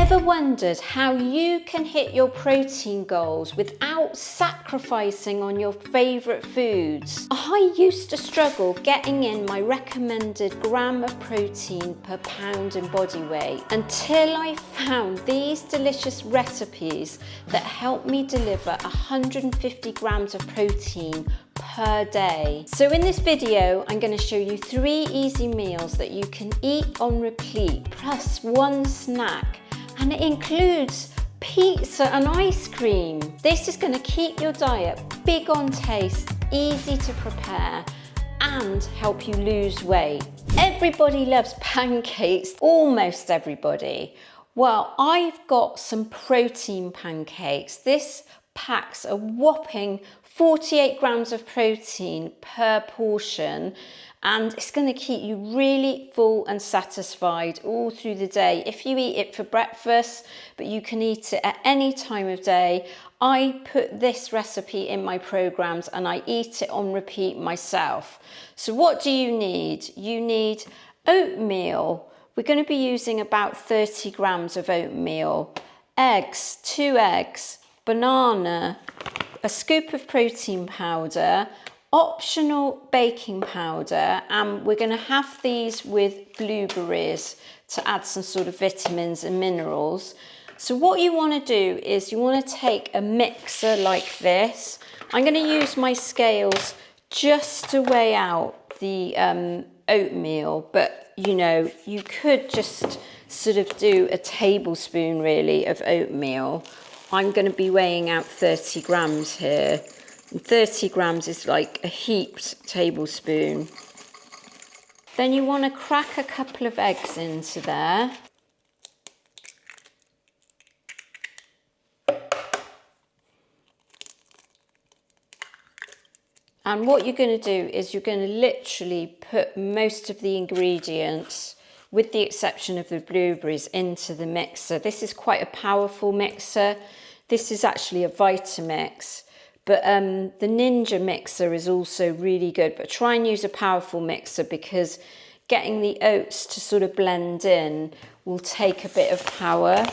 Ever wondered how you can hit your protein goals without sacrificing on your favourite foods? I used to struggle getting in my recommended gram of protein per pound in body weight until I found these delicious recipes that help me deliver 150 grams of protein per day. So in this video, I'm going to show you 3 easy meals that you can eat on repeat, plus 1 snack. And it includes pizza and ice cream. This is going to keep your diet big on taste, easy to prepare, and help you lose weight. Everybody loves pancakes, almost everybody. Well, I've got some protein pancakes. This packs a whopping 48 grams of protein per portion, and it's going to keep you really full and satisfied all through the day. If you eat it for breakfast, but you can eat it at any time of day. I put this recipe in my programs and I eat it on repeat myself. So what do you need? You need oatmeal. We're going to be using about 30 grams of oatmeal, eggs, 2 eggs, banana, a scoop of protein powder, optional baking powder, and we're going to have these with blueberries to add some sort of vitamins and minerals. So what you want to do is you want to take a mixer like this. I'm going to use my scales just to weigh out the oatmeal, but you know, you could just sort of do a tablespoon really of oatmeal. I'm going to be weighing out 30 grams here. And 30 grams is like a heaped tablespoon. Then you want to crack a couple of eggs into there. And what you're going to do is you're going to literally put most of the ingredients, with the exception of the blueberries, into the mixer. This is quite a powerful mixer. This is actually a Vitamix. But the Ninja mixer is also really good, but try and use a powerful mixer because getting the oats to sort of blend in will take a bit of power.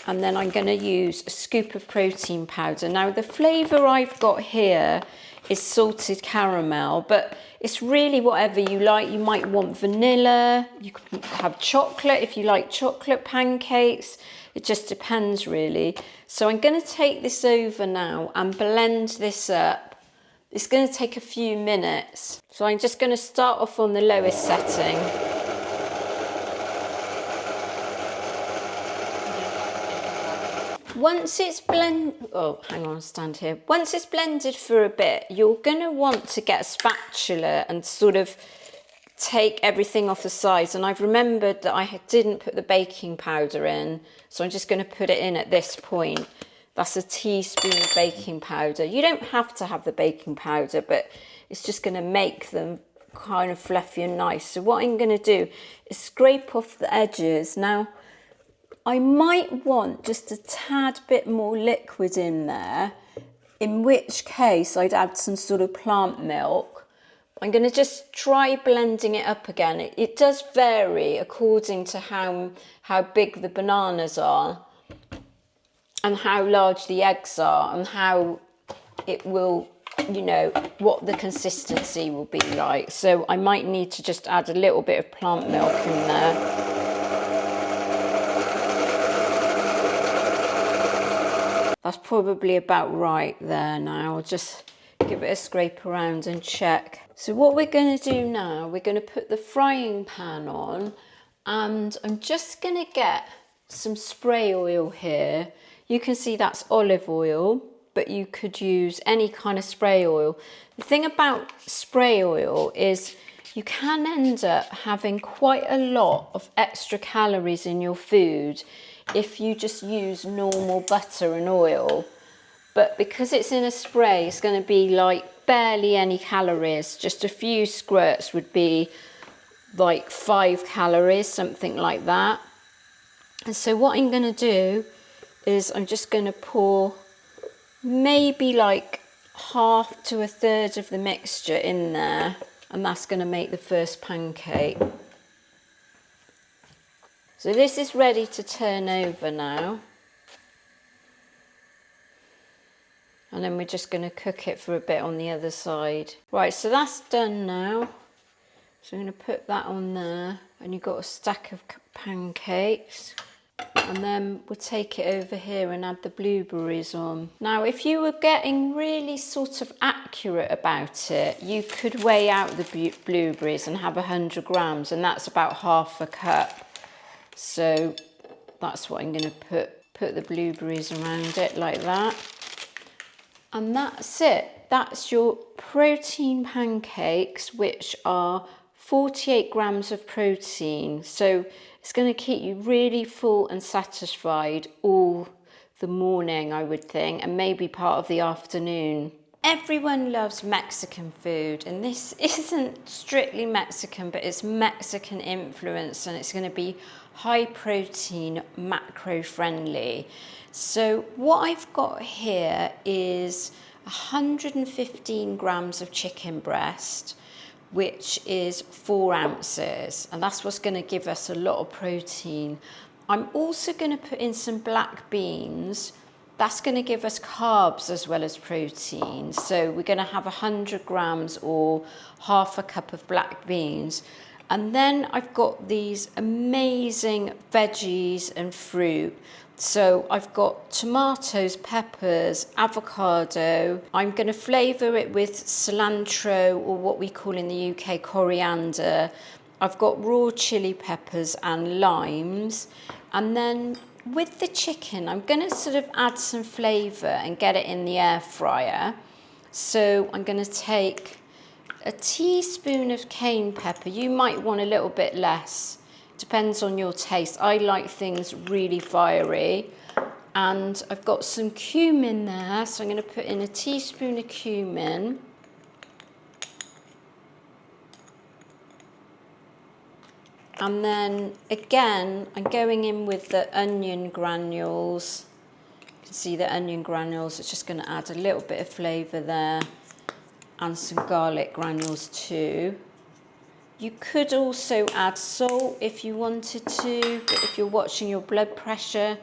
And then I'm going to use a scoop of protein powder. Now the flavour I've got here is salted caramel, but it's really whatever you like. You might want vanilla, you can have chocolate if you like chocolate pancakes. It just depends really. So I'm going to take this over now and blend this up. It's going to take a few minutes. So I'm just going to start off on the lowest setting. Once it's Once it's blended for a bit, you're going to want to get a spatula and sort of take everything off the sides. And I've remembered that I didn't put the baking powder in, so I'm just going to put it in at this point. That's a teaspoon of baking powder. You don't have to have the baking powder, but it's just going to make them kind of fluffy and nice. So what I'm going to do is scrape off the edges. Now, I might want just a tad bit more liquid in there, in which case I'd add some sort of plant milk. I'm going to just try blending it up again. It does vary according to how big the bananas are and how large the eggs are and how it will, you know, what the consistency will be like. So I might need to just add a little bit of plant milk in there. That's probably about right there now. I'll just give it a scrape around and check. So what we're going to do now, we're going to put the frying pan on, and I'm just going to get some spray oil here. You can see that's olive oil, but you could use any kind of spray oil. The thing about spray oil is you can end up having quite a lot of extra calories in your food if you just use normal butter and oil. But because it's in a spray, it's going to be like barely any calories. Just a few squirts would be like 5 calories, something like that. And so what I'm going to do is I'm just going to pour maybe like half to a third of the mixture in there, and that's going to make the first pancake. So this is ready to turn over now. And then we're just going to cook it for a bit on the other side. Right, so that's done now. So I'm going to put that on there. And you've got a stack of pancakes. And then we'll take it over here and add the blueberries on. Now, if you were getting really sort of accurate about it, you could weigh out the blueberries and have 100 grams, and that's about half a cup. So that's what I'm going to put the blueberries around it like that. And that's it. That's your protein pancakes, which are 48 grams of protein. So it's going to keep you really full and satisfied all the morning, I would think, and maybe part of the afternoon. Everyone loves Mexican food, and this isn't strictly Mexican, but it's Mexican influence, and it's going to be high protein, macro friendly. So what I've got here is 115 grams of chicken breast, which is 4 ounces, and that's what's going to give us a lot of protein. I'm also going to put in some black beans. That's going to give us carbs as well as protein. So we're going to have 100 grams or half a cup of black beans. And then I've got these amazing veggies and fruit. So I've got tomatoes, peppers, avocado. I'm going to flavour it with cilantro, or what we call in the UK coriander. I've got raw chili peppers and limes. And then with the chicken, I'm going to sort of add some flavour and get it in the air fryer. So I'm going to take a teaspoon of cayenne pepper. You might want a little bit less. Depends on your taste. I like things really fiery. And I've got some cumin there, so I'm going to put in a teaspoon of cumin. And then again, I'm going in with the onion granules. You can see the onion granules. It's just going to add a little bit of flavour there, and some garlic granules too. You could also add salt if you wanted to, but if you're watching your blood pressure,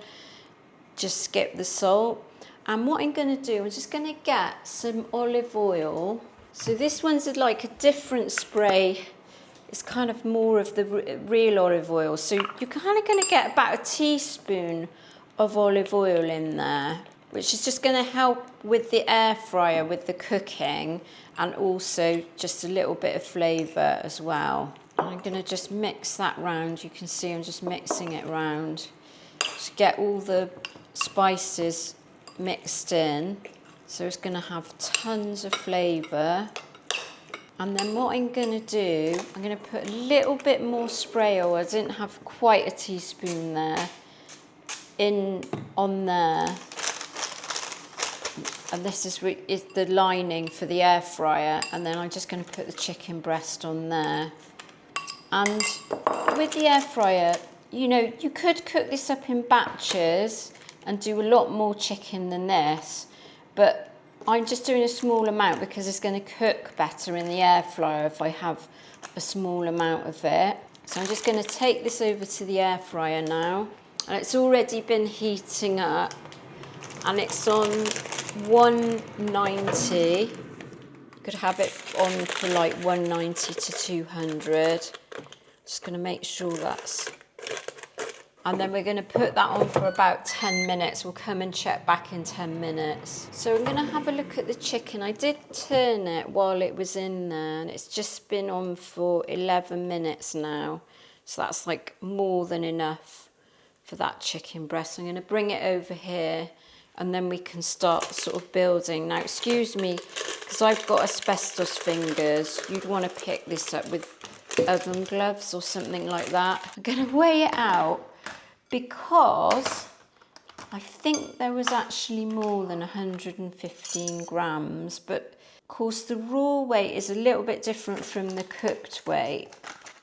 just skip the salt. And what I'm going to do, I'm just going to get some olive oil. So this one's like a different spray. It's kind of more of the real olive oil. So you're kind of going to get about a teaspoon of olive oil in there, which is just going to help with the air fryer, with the cooking, and also just a little bit of flavour as well. And I'm going to just mix that round. You can see I'm just mixing it round to get all the spices mixed in. So it's going to have tons of flavour. And then what I'm going to do, I'm going to put a little bit more spray oil. I didn't have quite a teaspoon there on there. And this is the lining for the air fryer. And then I'm just going to put the chicken breast on there. And with the air fryer, you know, you could cook this up in batches and do a lot more chicken than this. But I'm just doing a small amount because it's going to cook better in the air fryer if I have a small amount of it. So I'm just going to take this over to the air fryer now. And it's already been heating up. And it's on 190. You could have it on for like 190 to 200. Just going to make sure that's... And then we're going to put that on for about 10 minutes. We'll come and check back in 10 minutes. So I'm going to have a look at the chicken. I did turn it while it was in there, and it's just been on for 11 minutes now. So that's like more than enough for that chicken breast. I'm going to bring it over here, and then we can start sort of building. Now, excuse me, because I've got asbestos fingers. You'd want to pick this up with oven gloves or something like that. I'm going to weigh it out, because I think there was actually more than 115 grams, but of course the raw weight is a little bit different from the cooked weight.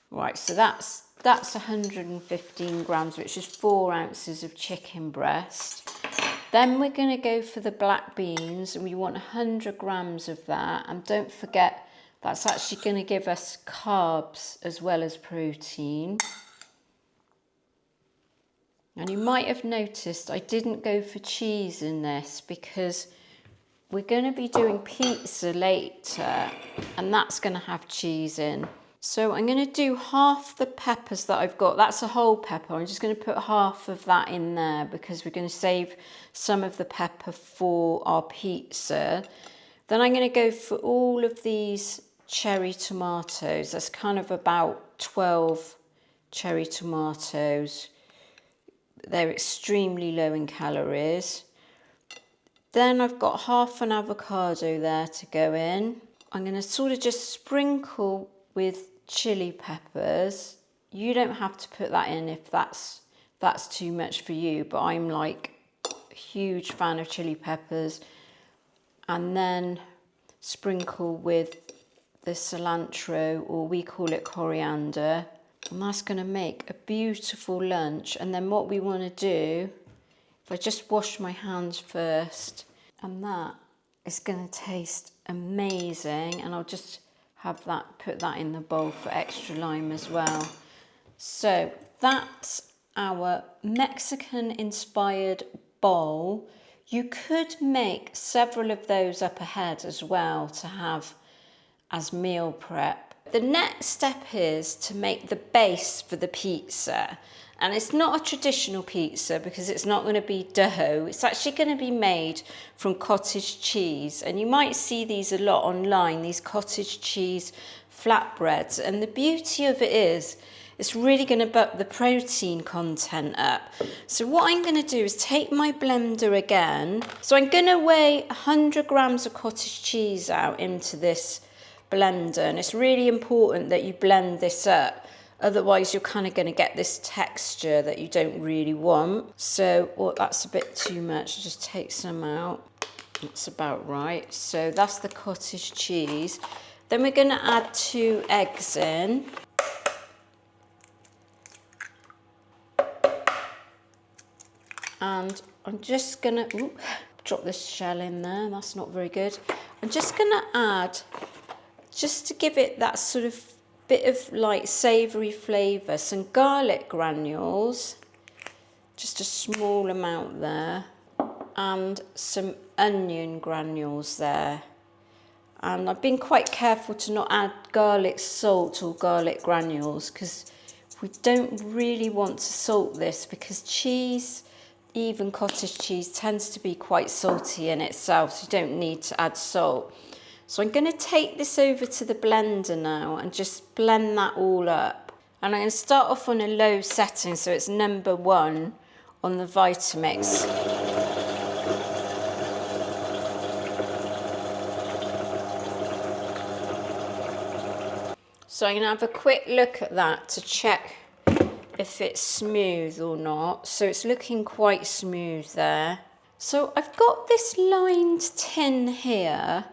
Right, so that's 115 grams, which is 4 ounces of chicken breast. Then we're going to go for the black beans, and we want 100 grams of that. And don't forget, that's actually going to give us carbs as well as protein. And you might have noticed I didn't go for cheese in this because we're going to be doing pizza later and that's going to have cheese in. So I'm going to do half the peppers that I've got. That's a whole pepper. I'm just going to put half of that in there because we're going to save some of the pepper for our pizza. Then I'm going to go for all of these cherry tomatoes. That's kind of about 12 cherry tomatoes. They're extremely low in calories. Then I've got half an avocado there to go in. I'm going to sort of just sprinkle with chili peppers. You don't have to put that in if that's too much for you, but I'm like a huge fan of chili peppers. And then sprinkle with the cilantro, or we call it coriander. And that's going to make a beautiful lunch. And then what we want to do, if I just wash my hands first, and that is going to taste amazing. And I'll just have that, put that in the bowl for extra lime as well. So that's our Mexican inspired bowl. You could make several of those up ahead as well to have as meal prep. The next step is to make the base for the pizza. And it's not a traditional pizza because it's not going to be dough. It's actually going to be made from cottage cheese. And you might see these a lot online, these cottage cheese flatbreads. And the beauty of it is, it's really going to buck the protein content up. So what I'm going to do is take my blender again. So I'm going to weigh 100 grams of cottage cheese out into this blender. And it's really important that you blend this up. Otherwise, you're kind of going to get this texture that you don't really want. So, that's a bit too much. Just take some out. That's about right. So that's the cottage cheese. Then we're going to add 2 eggs in. And I'm just going to drop this shell in there. That's not very good. I'm just going to add, just to give it that sort of bit of like savoury flavour, some garlic granules, just a small amount there, and some onion granules there. And I've been quite careful to not add garlic salt or garlic granules because we don't really want to salt this, because cheese, even cottage cheese, tends to be quite salty in itself, so you don't need to add salt. So I'm going to take this over to the blender now and just blend that all up. And I'm going to start off on a low setting, so it's number 1 on the Vitamix. So I'm going to have a quick look at that to check if it's smooth or not. So it's looking quite smooth there. So I've got this lined tin here,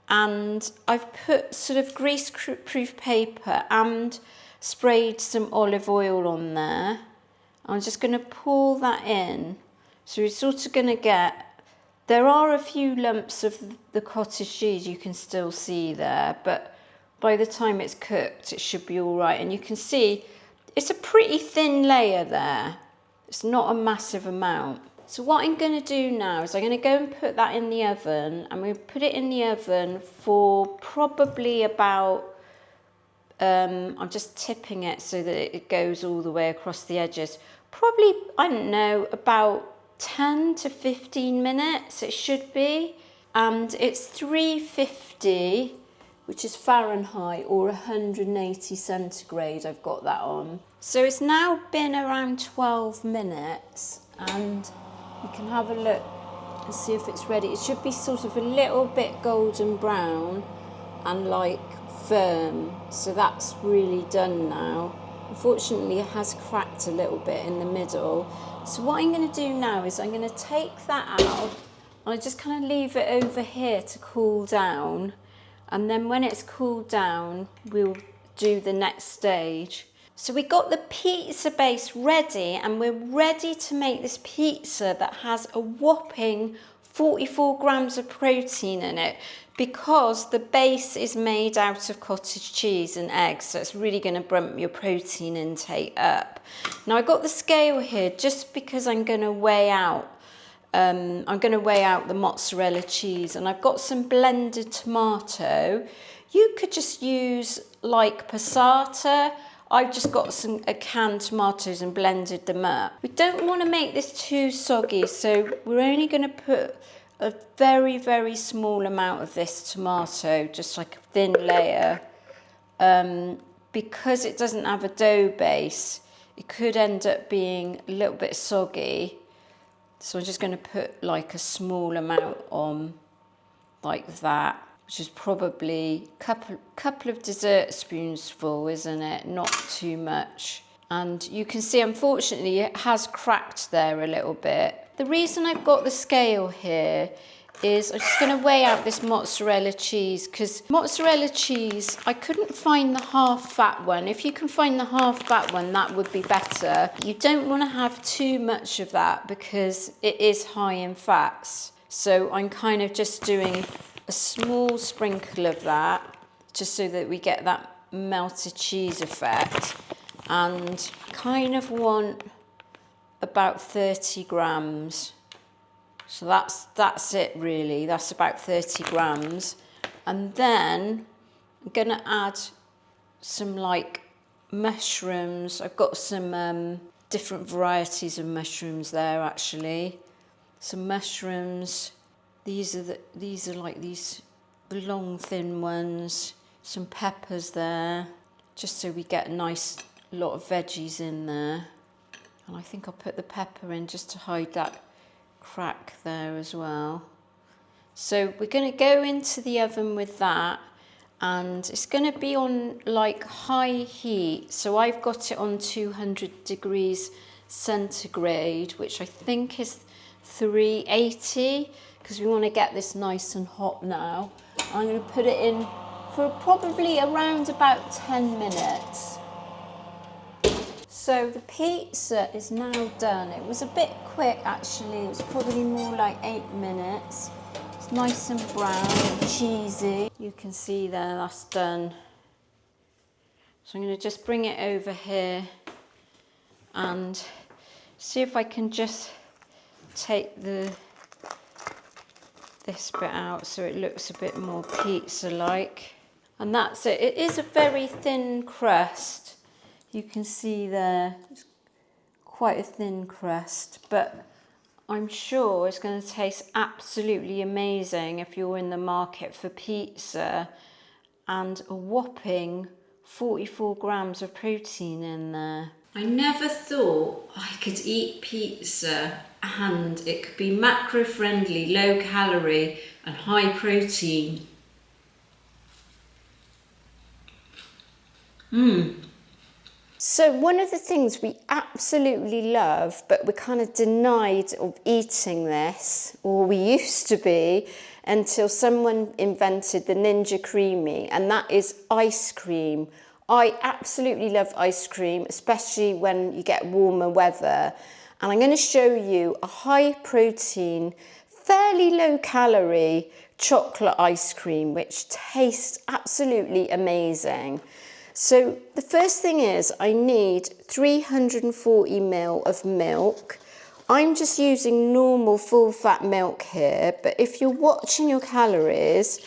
and I've put sort of grease-proof paper and sprayed some olive oil on there. I'm just going to pour that in. So you're sort of going to get, there are a few lumps of the cottage cheese you can still see there, but by the time it's cooked, it should be all right. And you can see it's a pretty thin layer there. It's not a massive amount. So what I'm going to do now is I'm going to go and put that in the oven. I'm going to put it in the oven for probably about, I'm just tipping it so that it goes all the way across the edges. Probably, I don't know, about 10 to 15 minutes it should be. And it's 350, which is Fahrenheit, or 180 centigrade I've got that on. So it's now been around 12 minutes, and you can have a look and see if it's ready. It should be sort of a little bit golden brown and like firm. So that's really done now. Unfortunately, it has cracked a little bit in the middle. So what I'm going to do now is I'm going to take that out, and I just kind of leave it over here to cool down. And then when it's cooled down, we'll do the next stage. So we got the pizza base ready, and we're ready to make this pizza that has a whopping 44 grams of protein in it because the base is made out of cottage cheese and eggs, so it's really going to bump your protein intake up. Now I got the scale here just because I'm going to weigh out the mozzarella cheese, and I've got some blended tomato. You could just use like passata. I've just got a canned tomatoes and blended them up. We don't want to make this too soggy, so we're only going to put a very, very small amount of this tomato, just like a thin layer. Because it doesn't have a dough base, it could end up being a little bit soggy. So I'm just going to put like a small amount on, like that, which is probably a couple of dessert spoons full, isn't it? Not too much. And you can see, unfortunately, it has cracked there a little bit. The reason I've got the scale here is I'm just going to weigh out this mozzarella cheese, because mozzarella cheese, I couldn't find the half fat one. If you can find the half fat one, that would be better. You don't want to have too much of that because it is high in fats. So I'm kind of just doing a small sprinkle of that, just so that we get that melted cheese effect. And kind of want about 30 grams. So that's it really, that's about 30 grams. And then I'm gonna add some like mushrooms. I've got some different varieties of mushrooms there actually. Some mushrooms, these are like these long thin ones. Some peppers there, just so we get a nice lot of veggies in there. And I think I'll put the pepper in just to hide that crack there as well. So we're going to go into the oven with that, and it's going to be on like high heat. So I've got it on 200 degrees centigrade, which I think is 380, because we want to get this nice and hot now. I'm going to put it in for probably around about 10 minutes. So the pizza is now done. It was a bit quick actually, it was probably more like 8 minutes. It's nice and brown and cheesy. You can see there, that's done. So I'm going to just bring it over here and see if I can just take this bit out so it looks a bit more pizza-like. And that's it. It is a very thin crust. You can see there, it's quite a thin crust, but I'm sure it's going to taste absolutely amazing if you're in the market for pizza, and a whopping 44 grams of protein in there. I never thought I could eat pizza and it could be macro-friendly, low calorie and high protein. So one of the things we absolutely love, but we're kind of denied of eating this, or we used to be, until someone invented the Ninja Creami, and that is ice cream. I absolutely love ice cream, especially when you get warmer weather. And I'm going to show you a high protein, fairly low calorie chocolate ice cream, which tastes absolutely amazing. So the first thing is I need 340 ml of milk. I'm just using normal full fat milk here, but if you're watching your calories,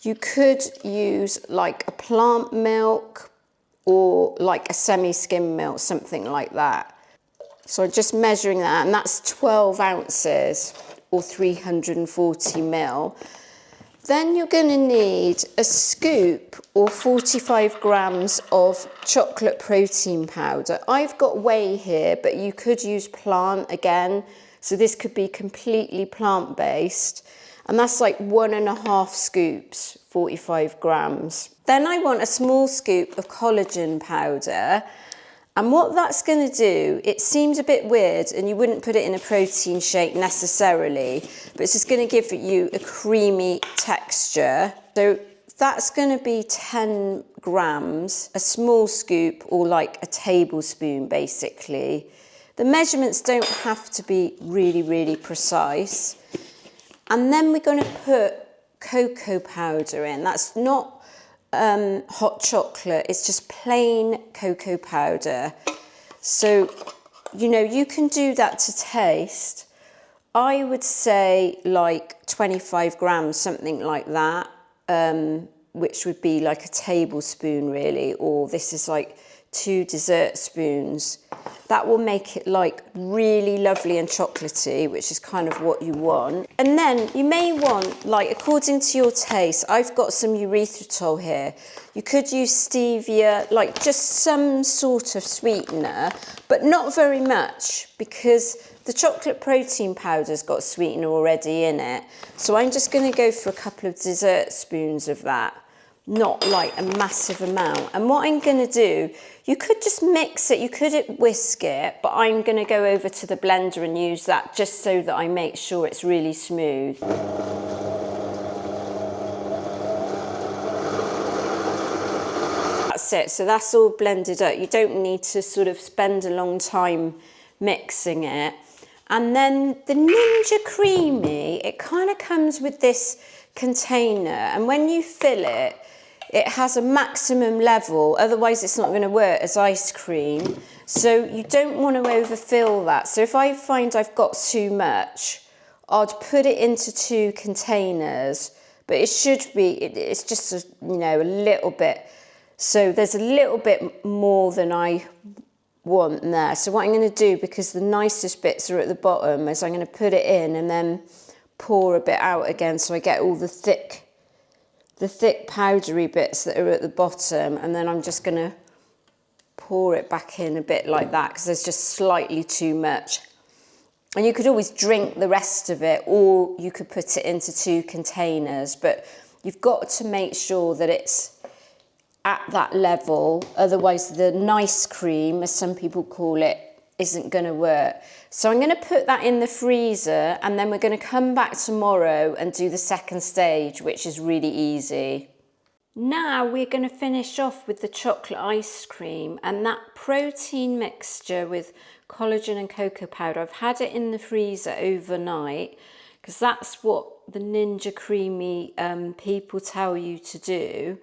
you could use like a plant milk or like a semi-skim milk, something like that. So I'm just measuring that, and that's 12 ounces or 340 ml. Then you're going to need a scoop or 45 grams of chocolate protein powder. I've got whey here, but you could use plant again. So this could be completely plant-based. And that's like 1.5 scoops, 45 grams. Then I want a small scoop of collagen powder. And what that's going to do, it seems a bit weird and you wouldn't put it in a protein shake necessarily, but it's just going to give you a creamy texture. So that's going to be 10 grams, a small scoop or like a tablespoon basically. The measurements don't have to be really, really precise. And then we're going to put cocoa powder in. That's not hot chocolate, it's just plain cocoa powder. So, you know, you can do that to taste. I would say like 25 grams, something like that, which would be like a tablespoon really, or this is like 2 dessert spoons. That will make it like really lovely and chocolatey, which is kind of what you want. And then you may want, like according to your taste, I've got some erythritol here. You could use stevia, like just some sort of sweetener, but not very much because the chocolate protein powder's got sweetener already in it. So I'm just going to go for a couple of dessert spoons of that, not like a massive amount. And what I'm going to do, you could just mix it, you could whisk it, but I'm going to go over to the blender and use that just so that I make sure it's really smooth. That's it, so that's all blended up. You don't need to sort of spend a long time mixing it. And then the Ninja Creami, it kind of comes with this container, and when you fill it, it has a maximum level, otherwise it's not going to work as ice cream. So you don't want to overfill that. So if I find I've got too much, I'd put it into 2 containers, but it should be, it's just, you know, a little bit. So there's a little bit more than I want there. So what I'm going to do, because the nicest bits are at the bottom, is I'm going to put it in and then pour a bit out again so I get all the thick powdery bits that are at the bottom, and then I'm just going to pour it back in a bit like that because there's just slightly too much. And you could always drink the rest of it, or you could put it into 2 containers, but you've got to make sure that it's at that level, otherwise the nice cream, as some people call it, isn't going to work. So I'm going to put that in the freezer, and then we're going to come back tomorrow and do the second stage, which is really easy. Now we're going to finish off with the chocolate ice cream, and that protein mixture with collagen and cocoa powder. I've had it in the freezer overnight because that's what the Ninja Creami people tell you to do.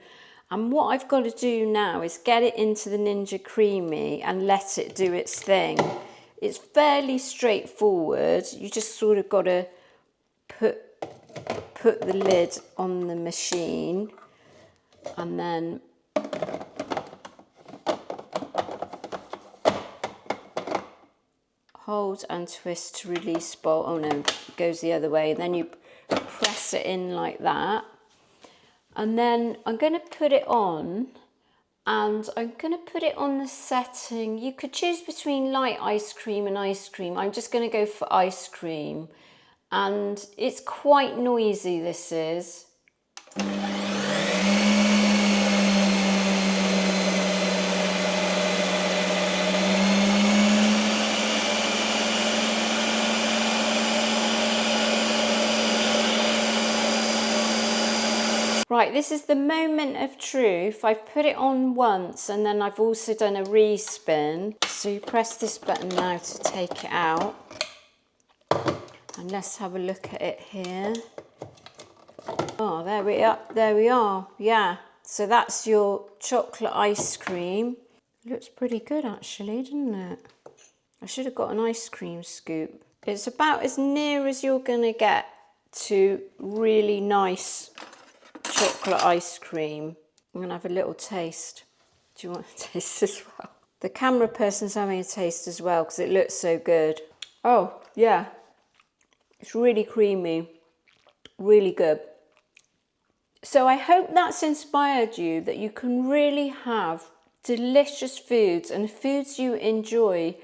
And what I've got to do now is get it into the Ninja Creami and let it do its thing. It's fairly straightforward. You just sort of got to put the lid on the machine and then hold and twist to release bolt. Oh no, it goes the other way. And then you press it in like that. And then I'm going to put it on, and I'm going to put it on the setting. You could choose between light ice cream and ice cream. I'm just going to go for ice cream. And it's quite noisy, this is. Right, this is the moment of truth. I've put it on once and then I've also done a respin. So you press this button now to take it out. And let's have a look at it here. Oh, there we are, yeah. So that's your chocolate ice cream. It looks pretty good actually, doesn't it? I should have got an ice cream scoop. It's about as near as you're gonna get to really nice chocolate ice cream. I'm gonna have a little taste. Do you want to taste as well? The camera person's having a taste as well because it looks so good. Oh yeah, it's really creamy, really good. So I hope that's inspired you, that you can really have delicious foods and foods you enjoy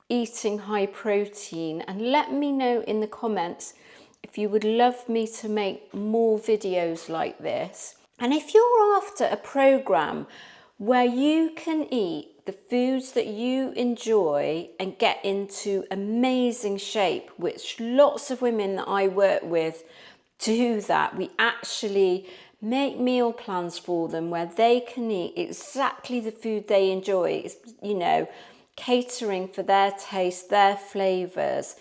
eating high protein. And let me know in the comments if you would love me to make more videos like this. And if you're after a program where you can eat the foods that you enjoy and get into amazing shape, which lots of women that I work with do that. We actually make meal plans for them where they can eat exactly the food they enjoy. It's, you know, catering for their taste, their flavours.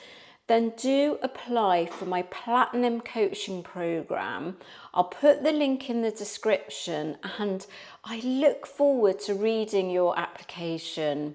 then do apply for my Platinum Coaching Programme. I'll put the link in the description and I look forward to reading your application.